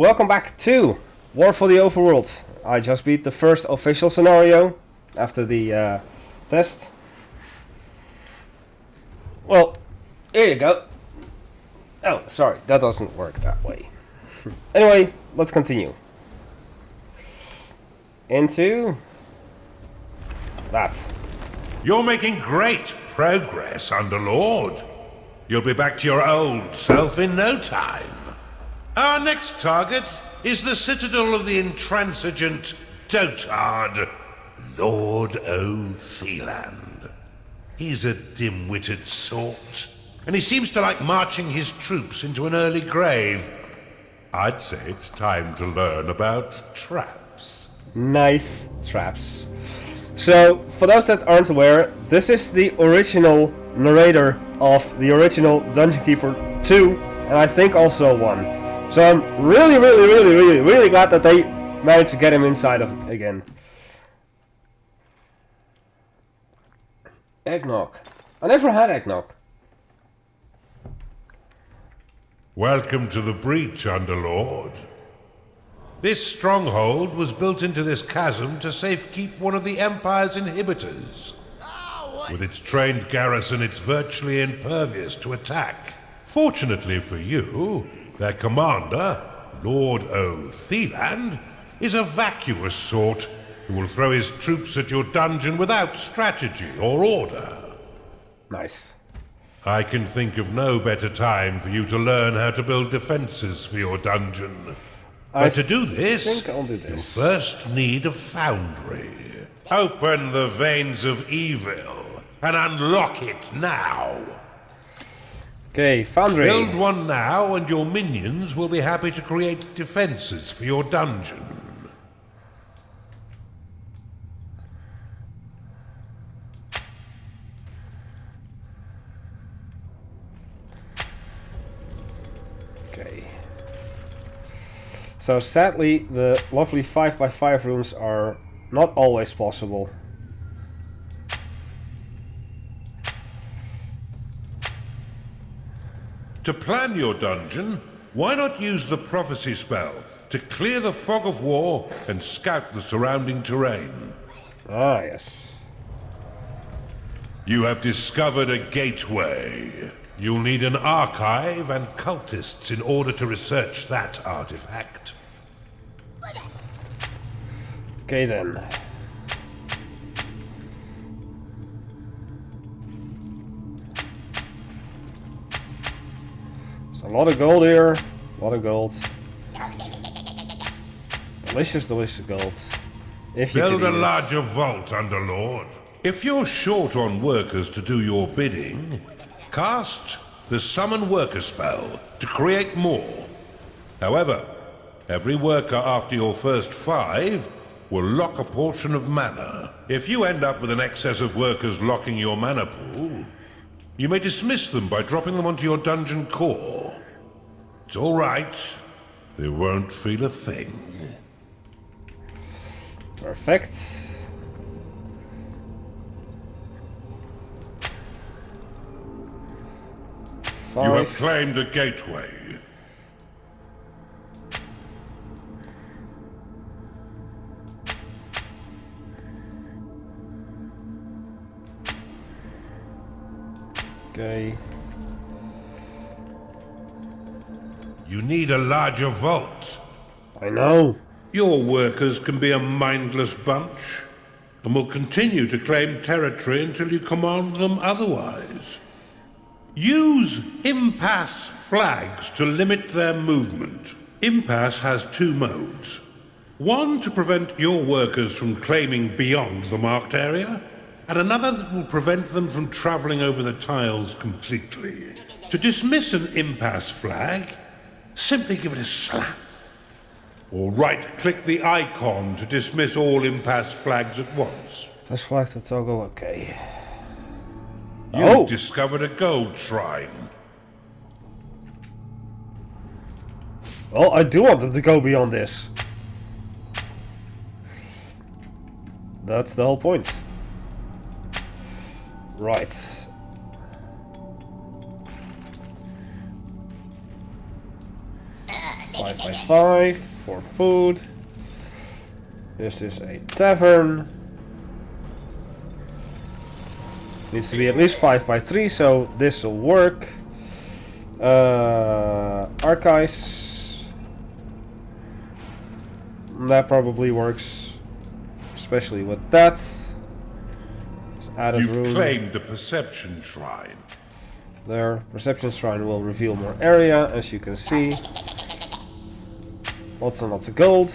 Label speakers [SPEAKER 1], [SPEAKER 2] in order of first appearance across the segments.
[SPEAKER 1] Welcome back to War for the Overworld. I just beat the first official scenario after the test. Well, here you go. Oh, sorry, that doesn't work that way. Anyway, let's continue. Into that.
[SPEAKER 2] You're making great progress, Underlord. You'll be back to your old self in no time. Our next target is the citadel of the intransigent dotard, Lord O'Theland. He's a dim-witted sort, and he seems to like marching his troops into an early grave. I'd say it's time to learn about traps.
[SPEAKER 1] Nice traps. So, for those that aren't aware, this is the original narrator of the original Dungeon Keeper 2, and I think also 1. So I'm really glad that they managed to get him inside of it again. Eggnog. I never had eggnog.
[SPEAKER 2] Welcome to the breach, Underlord. This stronghold was built into this chasm to safekeep one of the Empire's inhibitors. With its trained garrison, it's virtually impervious to attack. Fortunately for you, their commander, Lord O'Theland, is a vacuous sort who will throw his troops at your dungeon without strategy or order.
[SPEAKER 1] Nice.
[SPEAKER 2] I can think of no better time for you to learn how to build defenses for your dungeon. But to do this, you'll first need a foundry. Open the veins of evil and unlock it now.
[SPEAKER 1] Okay, foundry.
[SPEAKER 2] Build one now and your minions will be happy to create defenses for your dungeon.
[SPEAKER 1] Okay. So sadly, the lovely 5x5 rooms are not always possible.
[SPEAKER 2] To plan your dungeon, why not use the prophecy spell to clear the fog of war and scout the surrounding terrain?
[SPEAKER 1] Ah, yes.
[SPEAKER 2] You have discovered a gateway. You'll need an archive and cultists in order to research that artifact.
[SPEAKER 1] Okay then. A lot of gold here, a lot of gold. Delicious gold. If you
[SPEAKER 2] build a larger vault, Underlord. If you're short on workers to do your bidding, cast the Summon Worker spell to create more. However, every worker after your first 5 will lock a portion of mana. If you end up with an excess of workers locking your mana pool, you may dismiss them by dropping them onto your dungeon core. It's all right. They won't feel a thing.
[SPEAKER 1] Perfect.
[SPEAKER 2] You have claimed a gateway.
[SPEAKER 1] Okay.
[SPEAKER 2] You need a larger vault.
[SPEAKER 1] I know.
[SPEAKER 2] Your workers can be a mindless bunch, and will continue to claim territory until you command them otherwise. Use impasse flags to limit their movement. Impasse has 2 modes. One to prevent your workers from claiming beyond the marked area, and another that will prevent them from traveling over the tiles completely. To dismiss an impasse flag, simply give it a slap. Or right-click the icon to dismiss all impasse flags at once.
[SPEAKER 1] Let's flag the toggle, okay.
[SPEAKER 2] You've discovered a gold shrine.
[SPEAKER 1] Well, I do want them to go beyond this. That's the whole point. Right. 5x5 for food. This is a tavern. Needs to be at least 5x3, so this will work. Archives. That probably works, especially with that. It's added
[SPEAKER 2] You've
[SPEAKER 1] room.
[SPEAKER 2] claimed a perception shrine.
[SPEAKER 1] There, perception shrine will reveal more area, as you can see. Lots and lots of gold.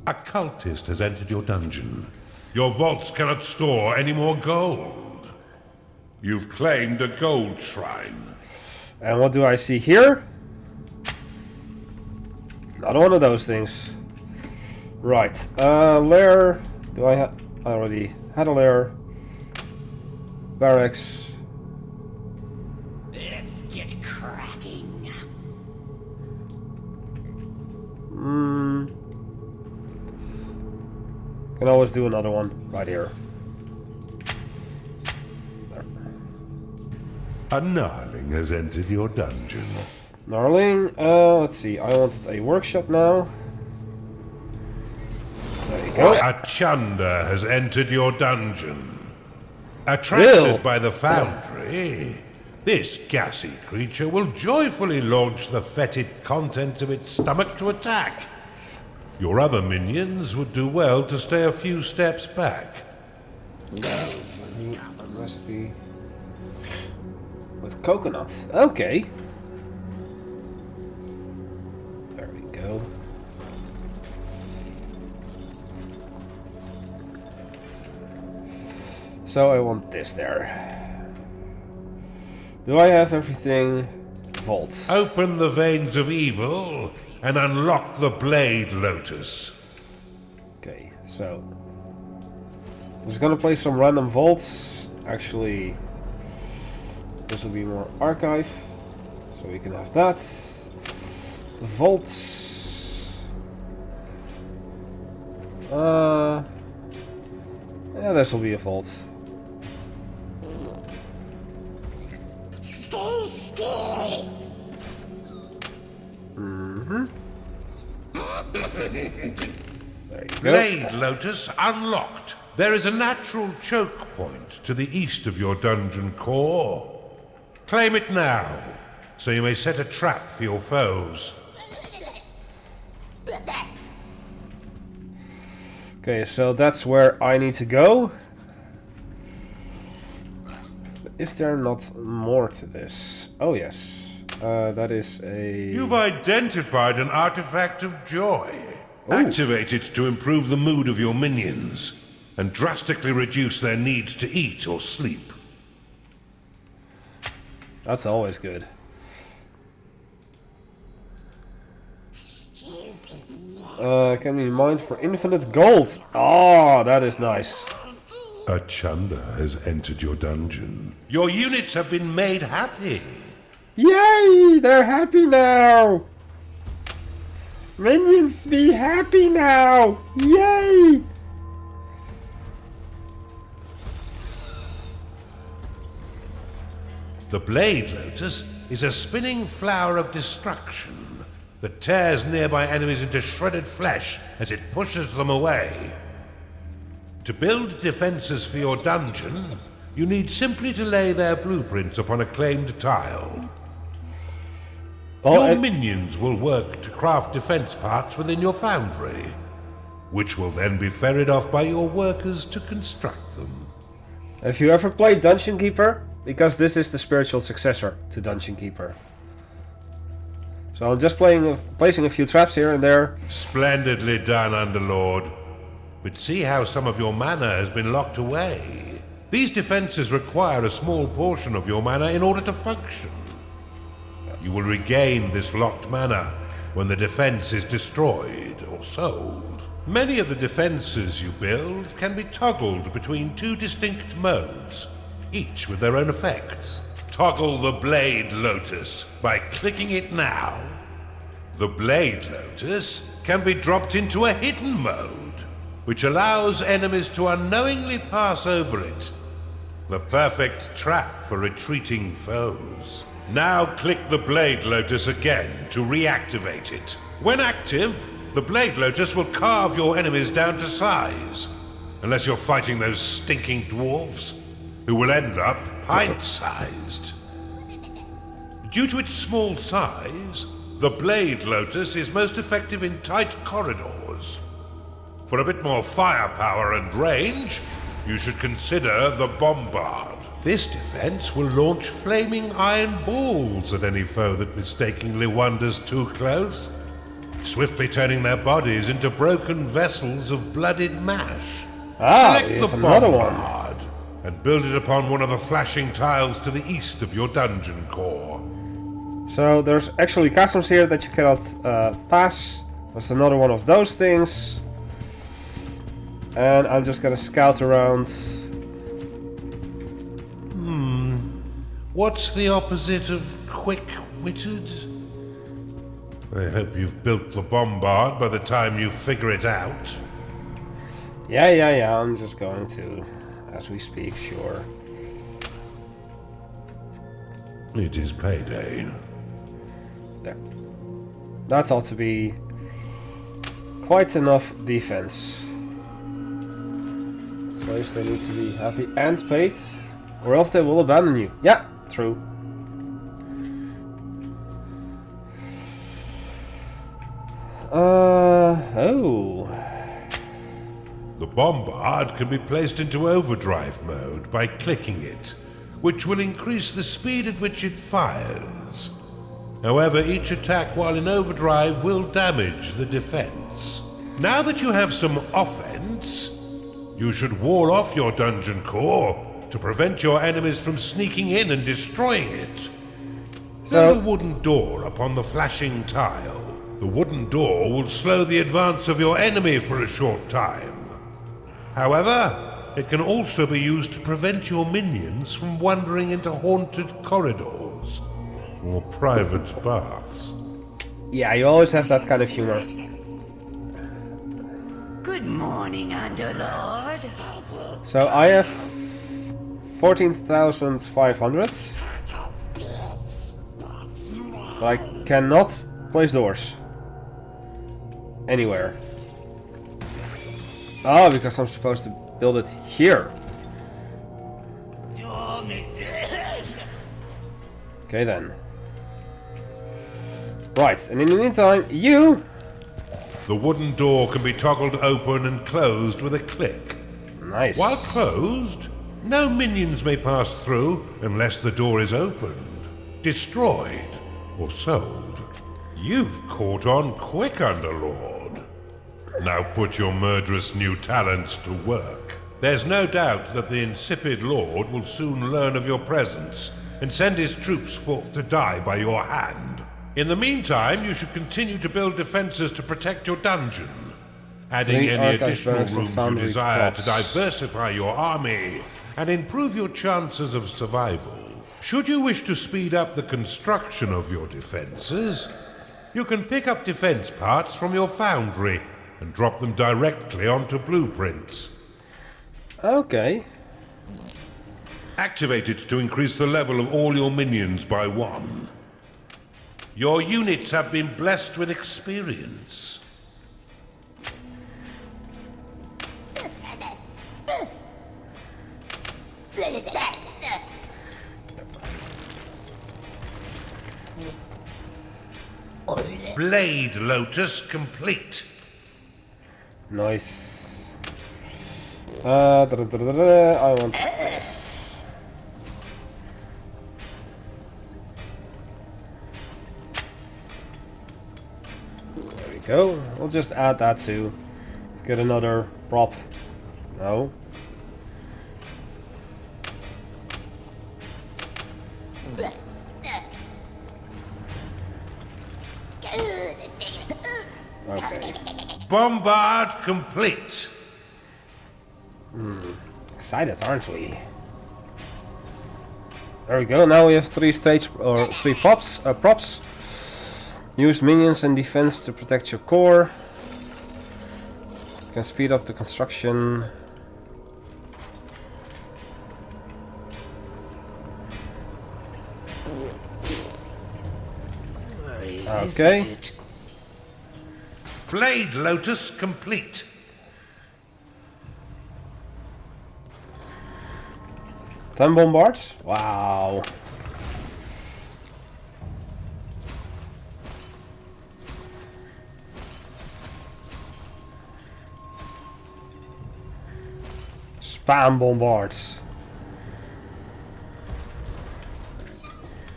[SPEAKER 2] A cultist has entered your dungeon. Your vaults cannot store any more gold. You've claimed a gold shrine.
[SPEAKER 1] And what do I see here? Not one of those things. Right. Lair. Do I have? I already had a lair. Barracks.
[SPEAKER 3] Let's get cracking.
[SPEAKER 1] Can always do another one right here. There.
[SPEAKER 2] A gnarling has entered your dungeon.
[SPEAKER 1] Gnarling. Let's see. I wanted a workshop now. There you go.
[SPEAKER 2] A chunder has entered your dungeon. Attracted
[SPEAKER 1] Ew.
[SPEAKER 2] by the foundry, this gassy creature will joyfully launch the fetid contents of its stomach to attack. Your other minions would do well to stay a few steps back.
[SPEAKER 1] Recipe with coconut. Okay. There we go. So I want this there. Do I have everything? Vault.
[SPEAKER 2] Open the veins of evil and unlock the Blade Lotus.
[SPEAKER 1] Okay, so I'm just gonna place some random vaults. Actually, this will be more archive, so we can have that. Vaults. Yeah, this will be a vault.
[SPEAKER 3] Stay still.
[SPEAKER 1] There you go.
[SPEAKER 2] Blade Lotus unlocked. There is a natural choke point to the east of your dungeon core. Claim it now, so you may set a trap for your foes.
[SPEAKER 1] Okay, so that's where I need to go. Is there not more to this? Oh yes. That is a...
[SPEAKER 2] You've identified an artifact of joy.
[SPEAKER 1] Ooh.
[SPEAKER 2] Activate it to improve the mood of your minions and drastically reduce their need to eat or sleep.
[SPEAKER 1] That's always good. Can be mined for infinite gold. Oh, that is nice.
[SPEAKER 2] A chunder has entered your dungeon. Your units have been made happy.
[SPEAKER 1] Yay! They're happy now! Minions be happy now! Yay!
[SPEAKER 2] The Blade Lotus is a spinning flower of destruction that tears nearby enemies into shredded flesh as it pushes them away. To build defenses for your dungeon, you need simply to lay their blueprints upon a claimed tile. Your minions will work to craft defense parts within your foundry, which will then be ferried off by your workers to construct them.
[SPEAKER 1] Have you ever played Dungeon Keeper? Because this is the spiritual successor to Dungeon Keeper. So I'm just placing a few traps here and there.
[SPEAKER 2] Splendidly done, Underlord. But see how some of your mana has been locked away. These defenses require a small portion of your mana in order to function. You will regain this locked mana when the defense is destroyed or sold. Many of the defenses you build can be toggled between two distinct modes, each with their own effects. Toggle the Blade Lotus by clicking it now. The Blade Lotus can be dropped into a hidden mode, which allows enemies to unknowingly pass over it. The perfect trap for retreating foes. Now click the Blade Lotus again to reactivate it. When active, the Blade Lotus will carve your enemies down to size. Unless you're fighting those stinking dwarves, who will end up pint-sized. Due to its small size, the Blade Lotus is most effective in tight corridors. For a bit more firepower and range, you should consider the Bombard. This defense will launch flaming iron balls at any foe that mistakenly wanders too close, swiftly turning their bodies into broken vessels of blooded mash. Select the Bombard and build it upon one of the flashing tiles to the east of your dungeon core.
[SPEAKER 1] So there's actually customs here that you cannot pass. There's another one of those things. And I'm just gonna scout around.
[SPEAKER 2] What's the opposite of quick-witted? I hope you've built the Bombard by the time you figure it out.
[SPEAKER 1] Yeah, I'm just going to, as we speak, sure.
[SPEAKER 2] It is payday.
[SPEAKER 1] There. That ought to be quite enough defense. Slaves, they need to be happy and paid, or else they will abandon you. Yeah, true. Oh.
[SPEAKER 2] The Bombard can be placed into overdrive mode by clicking it, which will increase the speed at which it fires. However, each attack while in overdrive will damage the defense. Now that you have some offense, you should wall off your dungeon core to prevent your enemies from sneaking in and destroying it. Build a wooden door upon the flashing tile. The wooden door will slow the advance of your enemy for a short time. However, it can also be used to prevent your minions from wandering into haunted corridors or private baths.
[SPEAKER 1] Yeah, you always have that kind of humor.
[SPEAKER 3] Good morning, Underlord.
[SPEAKER 1] So I have 14,500. But I cannot place doors anywhere. Oh, because I'm supposed to build it here. Okay then. Right, and in the meantime, you...
[SPEAKER 2] The wooden door can be toggled open and closed with a click.
[SPEAKER 1] Nice.
[SPEAKER 2] While closed, no minions may pass through unless the door is opened, destroyed, or sold. You've caught on quick, Underlord. Now put your murderous new talents to work. There's no doubt that the insipid lord will soon learn of your presence and send his troops forth to die by your hand. In the meantime, you should continue to build defenses to protect your dungeon, adding any additional rooms you desire to diversify your army and improve your chances of survival. Should you wish to speed up the construction of your defenses, you can pick up defense parts from your foundry and drop them directly onto blueprints.
[SPEAKER 1] Okay.
[SPEAKER 2] Activate it to increase the level of all your minions by 1. Your units have been blessed with experience. Blade Lotus complete.
[SPEAKER 1] Nice. I want this. There we go. We'll just add that to get another prop. No. Okay.
[SPEAKER 2] Bombard complete.
[SPEAKER 1] Excited, aren't we? There we go. Now we have 3 props. Use minions and defense to protect your core. You can speed up the construction. Okay.
[SPEAKER 3] isn't it?
[SPEAKER 2] Blade Lotus complete.
[SPEAKER 1] Ten bombards? Wow. Spam bombards.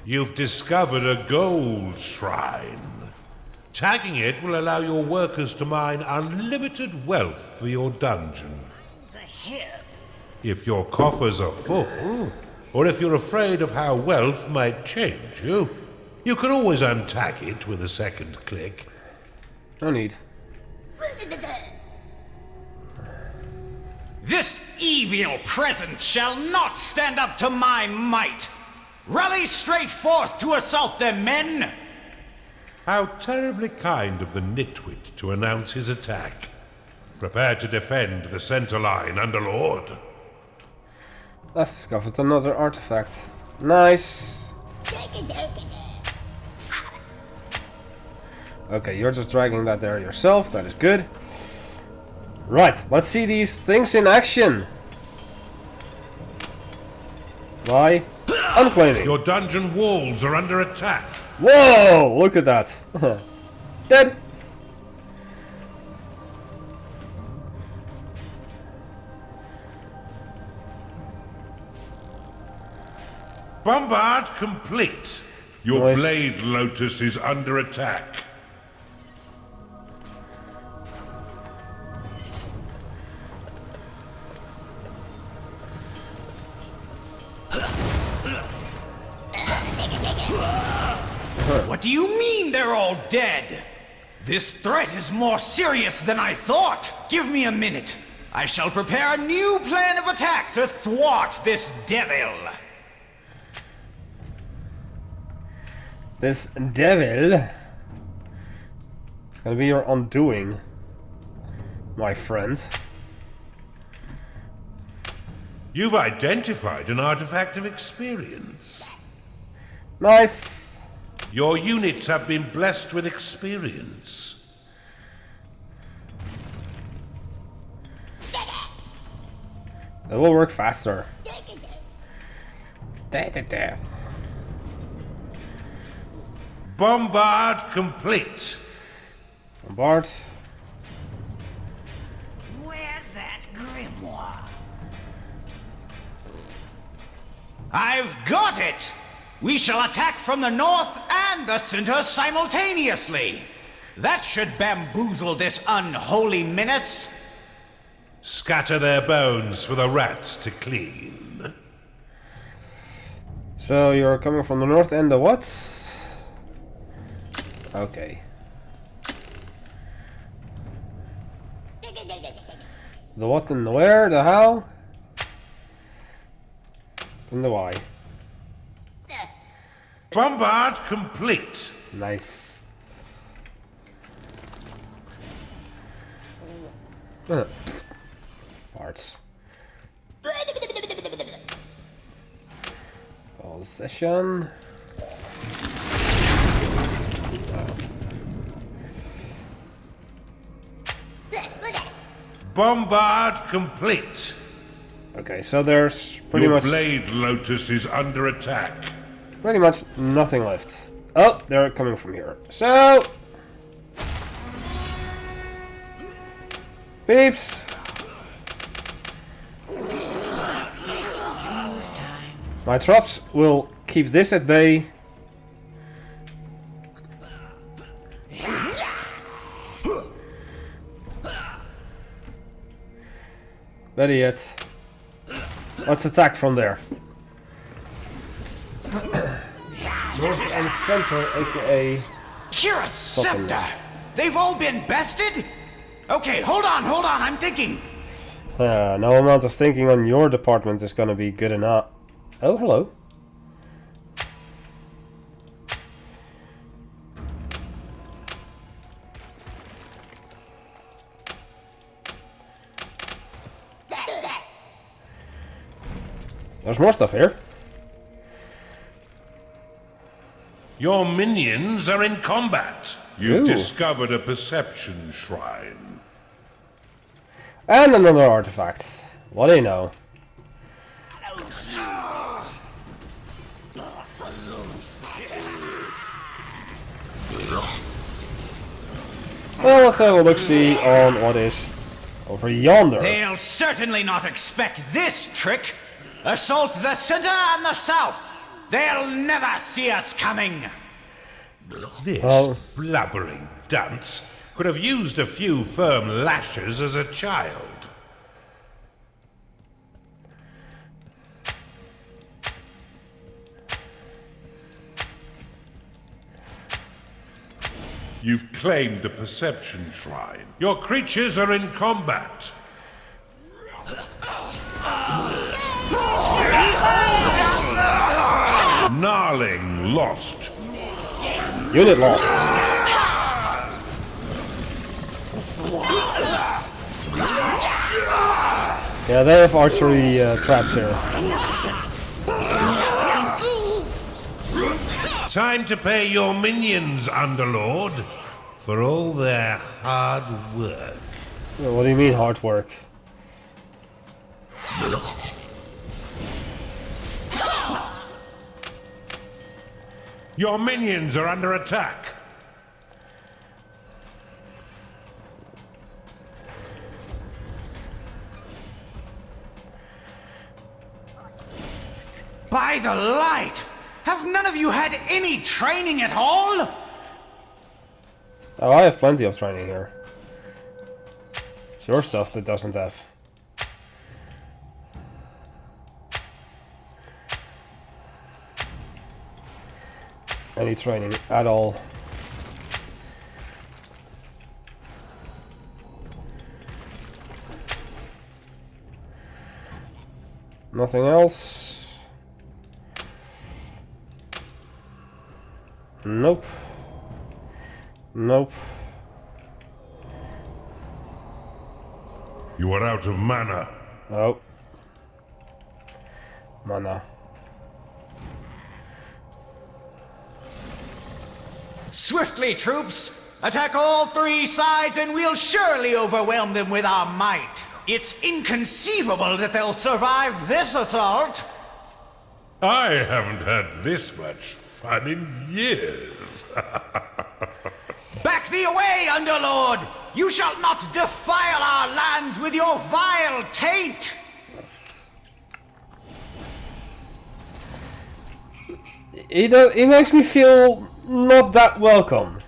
[SPEAKER 2] You've discovered a gold shrine. Tagging it will allow your workers to mine unlimited wealth for your dungeon.
[SPEAKER 3] The hip.
[SPEAKER 2] If your coffers are full, or if you're afraid of how wealth might change you, you can always untag it with a second click.
[SPEAKER 1] No need.
[SPEAKER 4] This evil presence shall not stand up to my might. Rally straight forth to assault them, men!
[SPEAKER 2] How terribly kind of the nitwit to announce his attack. Prepare to defend the center line, Underlord.
[SPEAKER 1] I've discovered another artifact. Nice. Okay, you're just dragging that there yourself. That is good. Right, let's see these things in action. By unclaiming.
[SPEAKER 2] Your dungeon walls are under attack.
[SPEAKER 1] Whoa! Look at that. Dead.
[SPEAKER 2] Bombard complete. Your
[SPEAKER 1] Nice.
[SPEAKER 2] Blade Lotus is under attack.
[SPEAKER 4] What do you mean they're all dead? This threat is more serious than I thought. Give me a minute. I shall prepare a new plan of attack to thwart this devil.
[SPEAKER 1] This devil is gonna be your undoing, my friend.
[SPEAKER 2] You've identified an artifact of experience.
[SPEAKER 1] Nice.
[SPEAKER 2] Your units have been blessed with experience.
[SPEAKER 1] It will work faster. Da, da, da.
[SPEAKER 2] Bombard complete.
[SPEAKER 1] Bombard.
[SPEAKER 3] Where's that grimoire?
[SPEAKER 4] I've got it! We shall attack from the north and the center simultaneously. That should bamboozle this unholy menace.
[SPEAKER 2] Scatter their bones for the rats to clean.
[SPEAKER 1] So you're coming from the north and the what? Okay. The what and the where, the how, and the why.
[SPEAKER 2] Bombard complete.
[SPEAKER 1] Nice. Parts. All session.
[SPEAKER 2] Bombard complete.
[SPEAKER 1] Okay, so there's pretty
[SPEAKER 2] Your
[SPEAKER 1] much
[SPEAKER 2] Blade Lotus is under attack.
[SPEAKER 1] pretty much nothing left. Oh, they're coming from here. So beeps. My troops will keep this at bay. Better yet, let's attack from there. North and center, aka...
[SPEAKER 4] You're a scepter! They've all been bested? Okay, hold on, I'm thinking.
[SPEAKER 1] No amount of thinking on your department is gonna be good enough. Oh, hello. There's more stuff here.
[SPEAKER 2] Your minions are in combat. You've
[SPEAKER 1] Ooh.
[SPEAKER 2] discovered a perception shrine.
[SPEAKER 1] And another artifact. What do you know? Well, let's have a look-see on what is over yonder.
[SPEAKER 4] They'll certainly not expect this trick. Assault the center and the south. They'll never see us coming.
[SPEAKER 2] This
[SPEAKER 1] Oh.
[SPEAKER 2] blubbering dunce could have used a few firm lashes as a child. You've claimed a perception shrine. Your creatures are in combat. Gnarling lost.
[SPEAKER 1] Unit lost. Yeah, they have archery traps here.
[SPEAKER 2] Time to pay your minions, Underlord, for all their hard work.
[SPEAKER 1] What do you mean hard work?
[SPEAKER 2] Your minions are under attack.
[SPEAKER 4] By the light! Have none of you had any training at all?
[SPEAKER 1] Oh, I have plenty of training here. It's your stuff that doesn't have. Any training at all. Nothing else. Nope. Nope.
[SPEAKER 2] You are out of mana.
[SPEAKER 1] Oh. Mana.
[SPEAKER 4] Swiftly, troops! Attack all three sides and we'll surely overwhelm them with our might. It's inconceivable that they'll survive this assault.
[SPEAKER 2] I haven't had this much fun in years.
[SPEAKER 4] Back thee away, Underlord! You shall not defile our lands with your vile taint!
[SPEAKER 1] He makes me feel not that welcome.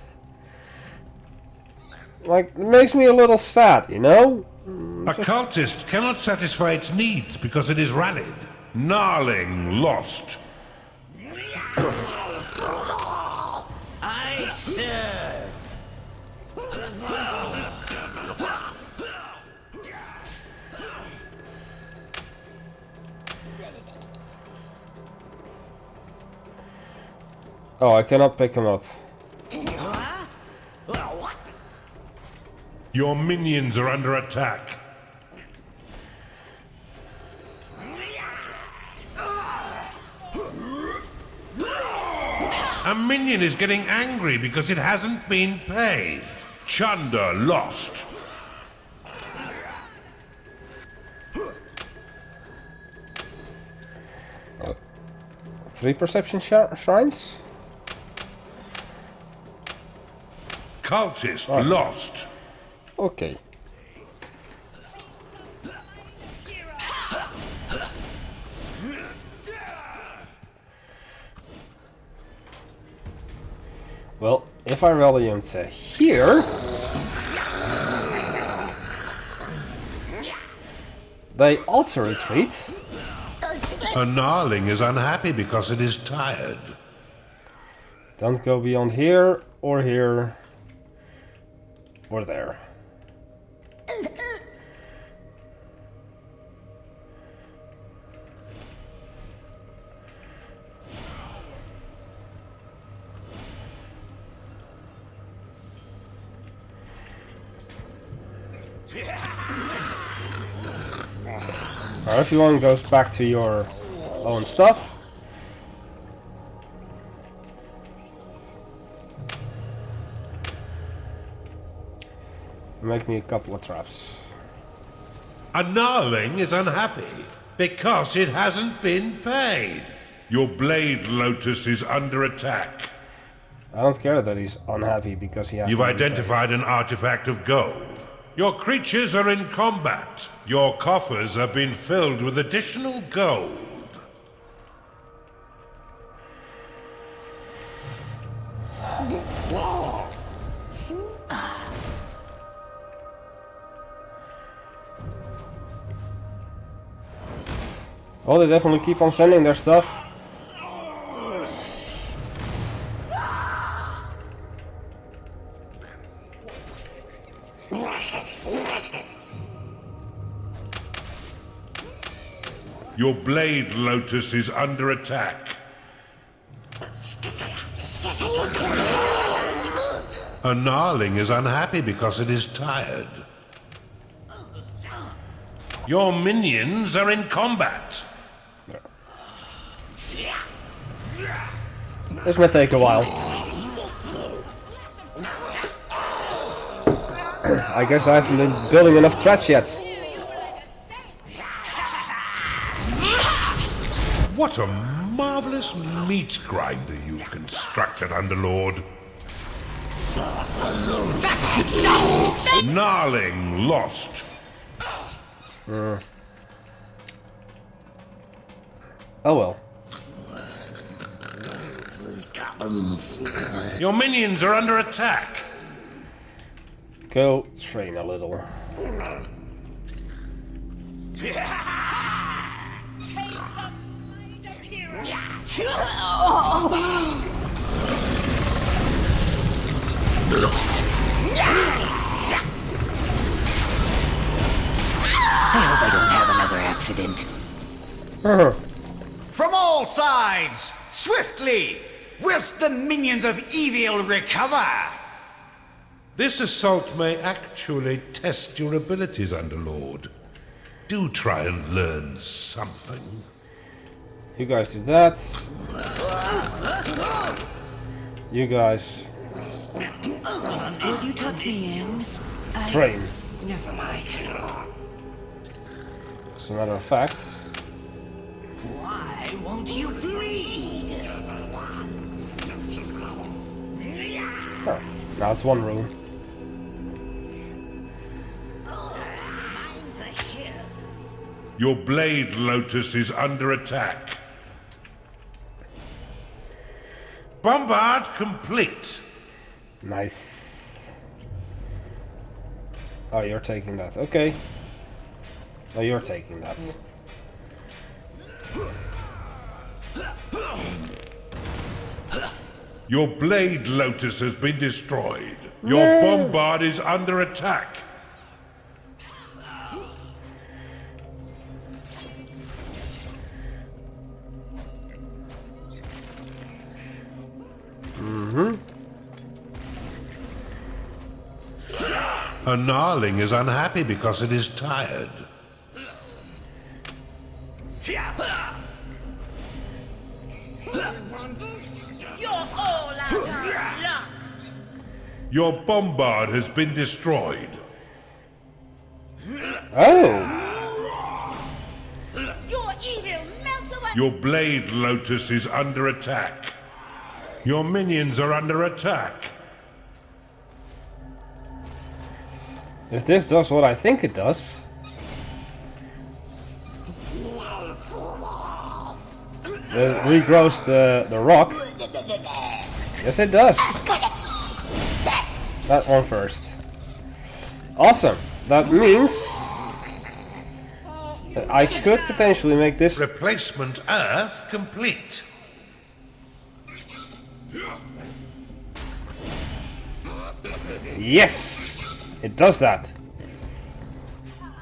[SPEAKER 1] Like, it makes me a little sad, you know?
[SPEAKER 2] A cultist cannot satisfy its needs because it is rallied. Gnarling lost.
[SPEAKER 3] I serve.
[SPEAKER 1] Oh, I cannot pick him up.
[SPEAKER 2] Your minions are under attack. A minion is getting angry because it hasn't been paid. Chunder lost.
[SPEAKER 1] Three perception shrines?
[SPEAKER 2] Cultist lost.
[SPEAKER 1] Okay. Well, if I rally him to here, they also retreat.
[SPEAKER 2] A gnarling is unhappy because it is tired.
[SPEAKER 1] Don't go beyond here, or there. Now everyone goes back to your own stuff. Make me a couple of traps.
[SPEAKER 2] A gnarling is unhappy because it hasn't been paid. Your blade lotus is under attack.
[SPEAKER 1] I don't care that he's unhappy because he has.
[SPEAKER 2] You've identified an artifact of gold. Your creatures are in combat. Your coffers have been filled with additional gold.
[SPEAKER 1] Oh, they definitely keep on sending their stuff.
[SPEAKER 2] Your blade lotus is under attack. A gnarling is unhappy because it is tired. Your minions are in combat.
[SPEAKER 1] This might take a while. I guess I haven't been building enough threats yet.
[SPEAKER 2] What a marvelous meat grinder you've constructed, Underlord. Gnarling lost.
[SPEAKER 1] Oh well.
[SPEAKER 2] Your minions are under attack.
[SPEAKER 1] Go train a little.
[SPEAKER 3] I hope I don't have another accident.
[SPEAKER 4] From all sides, swiftly, whilst the minions of evil recover.
[SPEAKER 2] This assault may actually test your abilities, Underlord. Do try and learn something.
[SPEAKER 1] You guys do that. You guys
[SPEAKER 3] Will you tuck me in?
[SPEAKER 1] train.
[SPEAKER 3] Never mind.
[SPEAKER 1] As a matter of fact.
[SPEAKER 3] Why won't you bleed?
[SPEAKER 1] Oh, now it's one room.
[SPEAKER 3] I'm the hero.
[SPEAKER 2] Your blade lotus is under attack. Bombard complete.
[SPEAKER 1] Nice. Oh, you're taking that. Okay. Oh, you're taking that.
[SPEAKER 2] Your blade lotus has been destroyed. Your bombard is under attack. A gnarling is unhappy because it is tired.
[SPEAKER 5] You're all out of luck.
[SPEAKER 2] Your bombard has been destroyed.
[SPEAKER 1] Oh!
[SPEAKER 5] Your evil melts away.
[SPEAKER 2] Your blade lotus is under attack. Your minions are under attack.
[SPEAKER 1] If this does what I think it does. It regrows the rock. Yes, it does. That one first. Awesome. That means that I could potentially make this.
[SPEAKER 2] Replacement Earth complete.
[SPEAKER 1] Yes! It does that.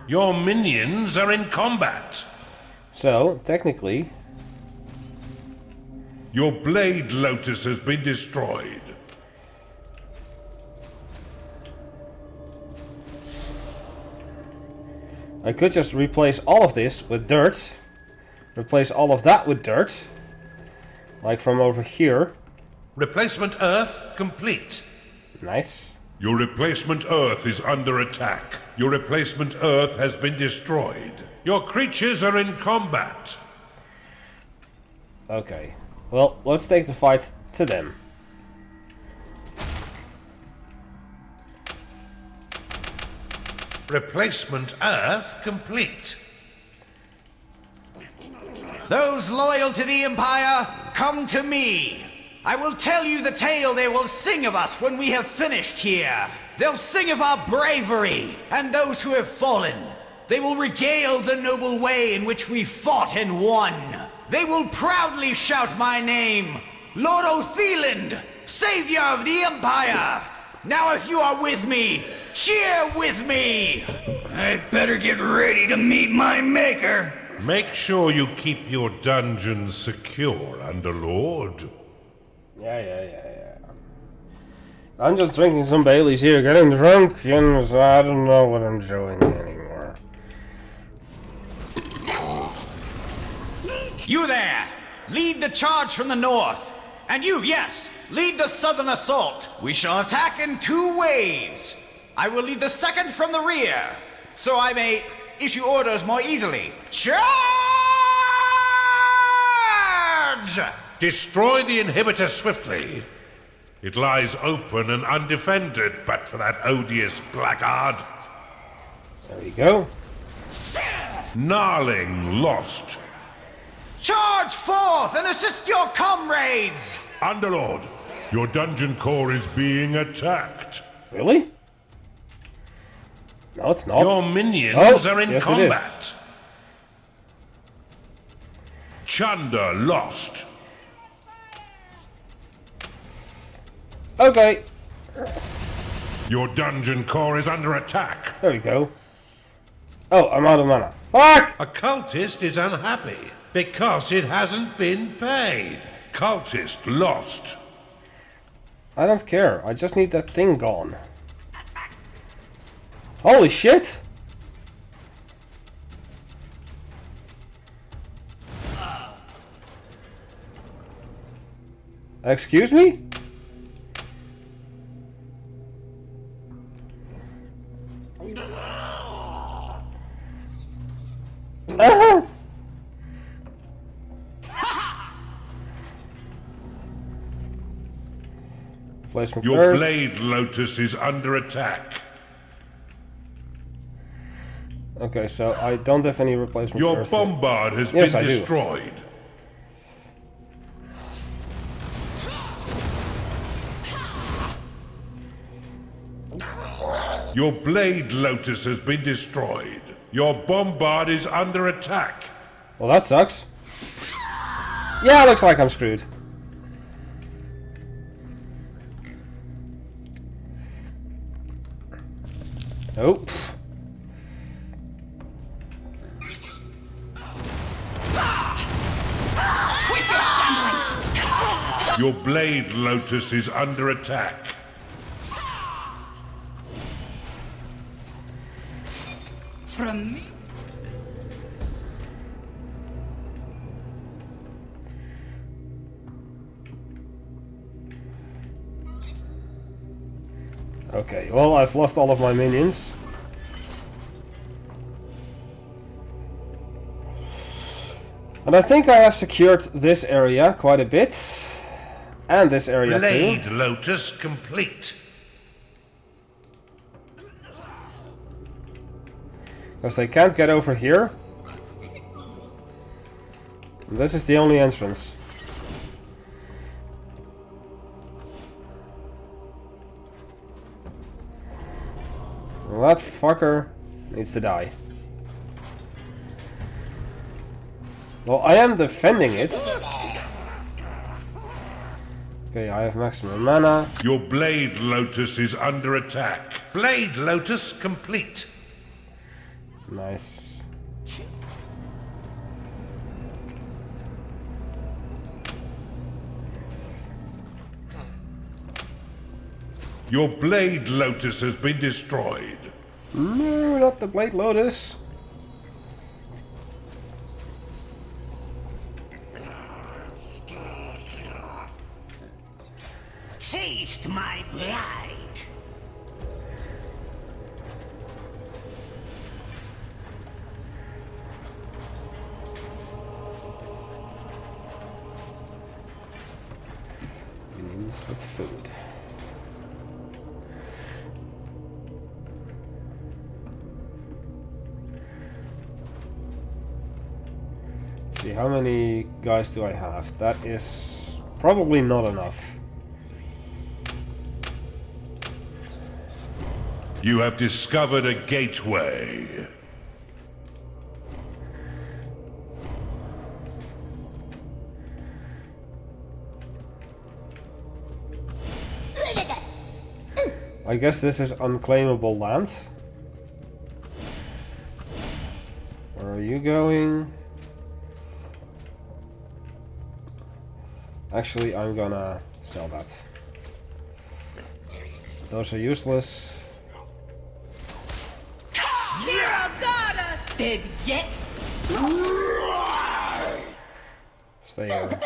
[SPEAKER 2] Your minions are in combat.
[SPEAKER 1] So, technically,
[SPEAKER 2] Your blade lotus has been destroyed.
[SPEAKER 1] I could just replace all of this with dirt. Replace all of that with dirt. Like from over here.
[SPEAKER 2] Replacement Earth complete.
[SPEAKER 1] Nice.
[SPEAKER 2] Your replacement Earth is under attack. Your replacement Earth has been destroyed. Your creatures are in combat.
[SPEAKER 1] Okay. Well, let's take the fight to them.
[SPEAKER 2] Replacement Earth complete.
[SPEAKER 4] Those loyal to the Empire, come to me. I will tell you the tale they will sing of us when we have finished here. They'll sing of our bravery and those who have fallen. They will regale the noble way in which we fought and won. They will proudly shout my name, Lord Otheland, Savior of the Empire. Now if you are with me, cheer with me.
[SPEAKER 6] I'd better get ready to meet my maker.
[SPEAKER 2] Make sure you keep your dungeons secure, Underlord.
[SPEAKER 1] Yeah. I'm just drinking some Baileys here, getting drunk, and so I don't know what I'm doing anymore.
[SPEAKER 4] You there, lead the charge from the north. And you, yes, lead the southern assault. We shall attack in 2 waves. I will lead the second from the rear, so I may issue orders more easily. Charge!
[SPEAKER 2] Destroy the inhibitor swiftly. It lies open and undefended, but for that odious blackguard.
[SPEAKER 1] There we go.
[SPEAKER 2] Gnarling lost.
[SPEAKER 4] Charge forth and assist your comrades!
[SPEAKER 2] Underlord, your dungeon core is being attacked.
[SPEAKER 1] Really? No, it's not.
[SPEAKER 2] Your minions are in
[SPEAKER 1] yes,
[SPEAKER 2] combat. Chunder lost.
[SPEAKER 1] Okay.
[SPEAKER 2] Your dungeon core is under attack.
[SPEAKER 1] There we go. Oh, I'm out of mana. Fuck!
[SPEAKER 2] A cultist is unhappy because it hasn't been paid. Cultist lost.
[SPEAKER 1] I don't care. I just need that thing gone. Holy shit! Excuse me? Placement
[SPEAKER 2] Your
[SPEAKER 1] curve.
[SPEAKER 2] blade lotus is under attack.
[SPEAKER 1] Okay, so I don't have any replacement
[SPEAKER 2] Your
[SPEAKER 1] curves.
[SPEAKER 2] bombard has
[SPEAKER 1] Yes,
[SPEAKER 2] been
[SPEAKER 1] I do.
[SPEAKER 2] destroyed. Your blade lotus has been destroyed. Your bombard is under attack.
[SPEAKER 1] Well, that sucks. Yeah, looks like I'm screwed. Oh.
[SPEAKER 5] Quit your shambling!
[SPEAKER 2] Your blade lotus is under attack.
[SPEAKER 5] From me?
[SPEAKER 1] Okay, well, I've lost all of my minions. And I think I have secured this area quite a bit. And this area
[SPEAKER 2] Blade
[SPEAKER 1] too.
[SPEAKER 2] lotus complete.
[SPEAKER 1] Because they can't get over here. And this is the only entrance. Well, that fucker needs to die. Well, I am defending it. Okay, I have maximum mana.
[SPEAKER 2] Your blade lotus is under attack. Blade lotus complete.
[SPEAKER 1] Nice.
[SPEAKER 2] Your blade lotus has been destroyed.
[SPEAKER 1] No, not the Blade Lotus.
[SPEAKER 6] Taste my blight.
[SPEAKER 1] with food. Let's see, how many guys do I have? That is probably not enough.
[SPEAKER 2] You have discovered a gateway.
[SPEAKER 1] I guess this is unclaimable land. Where are you going? Actually, I'm gonna sell that. Those are useless.
[SPEAKER 5] Hero goddess!
[SPEAKER 3] Dead yet?
[SPEAKER 1] Stay here.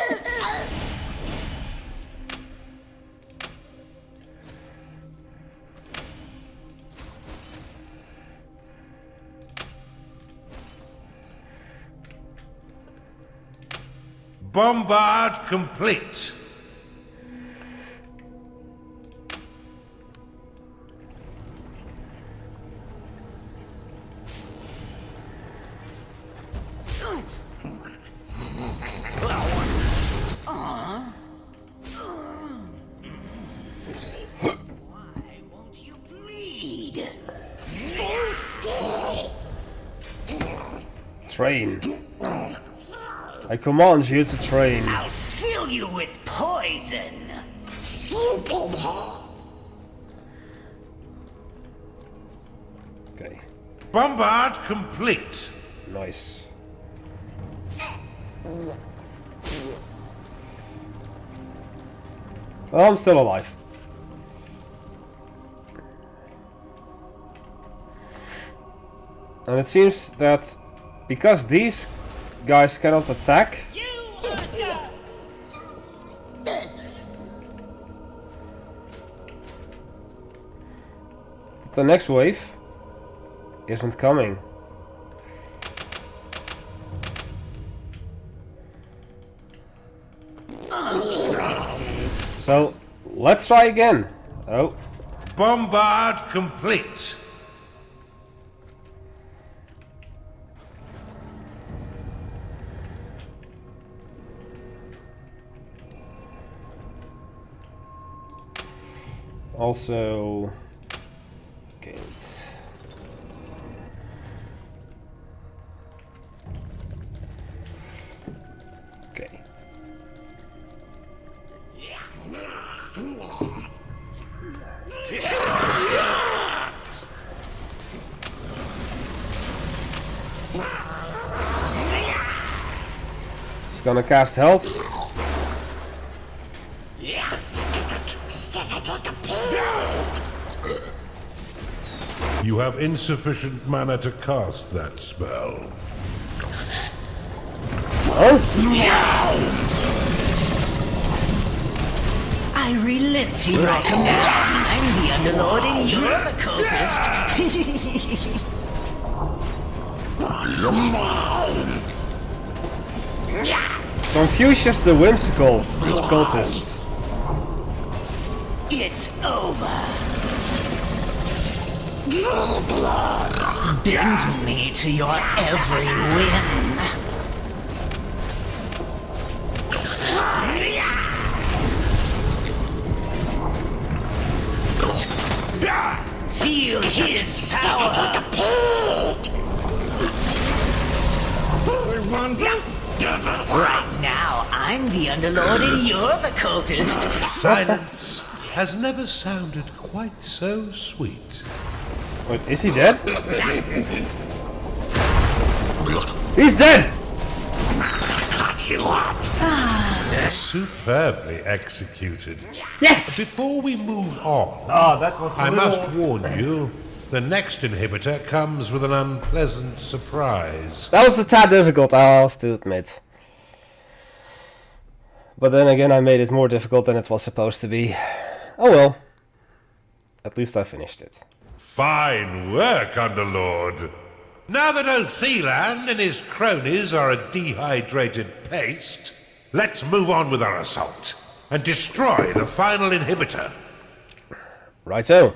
[SPEAKER 2] Bombard complete.
[SPEAKER 6] Why won't you bleed? Stay still.
[SPEAKER 1] Train. I command you to train.
[SPEAKER 6] I'll fill you with poison. Stupid.
[SPEAKER 1] Okay,
[SPEAKER 2] Bombard complete.
[SPEAKER 1] nice. Well, I'm still alive. And it seems that because these guys cannot attack,
[SPEAKER 5] You are done!
[SPEAKER 1] the next wave isn't coming. So, let's try again. Oh,
[SPEAKER 2] Bombard complete.
[SPEAKER 1] also... Okay. Okay. It's gonna cast health.
[SPEAKER 2] You have insufficient mana to cast that spell.
[SPEAKER 6] I relent to your command. I'm the Underlord and you're the cultist.
[SPEAKER 1] Confucius the Whimsical cultist.
[SPEAKER 6] It's over. Bend me to your every whim. Feel his power. Right now, I'm the Underlord and you're the cultist.
[SPEAKER 2] Silence has never sounded quite so sweet.
[SPEAKER 1] Wait, is he dead? He's dead!
[SPEAKER 2] Superbly executed.
[SPEAKER 1] Yes!
[SPEAKER 2] Before we move on,
[SPEAKER 1] That was
[SPEAKER 2] I must warn you, the next inhibitor comes with an unpleasant surprise.
[SPEAKER 1] That was a tad difficult, I have to admit. But then again, I made it more difficult than it was supposed to be. Oh well. At least I finished it.
[SPEAKER 2] Fine work, Underlord. Now that Othelan and his cronies are a dehydrated paste, let's move on with our assault. and destroy the final inhibitor.
[SPEAKER 1] Righto.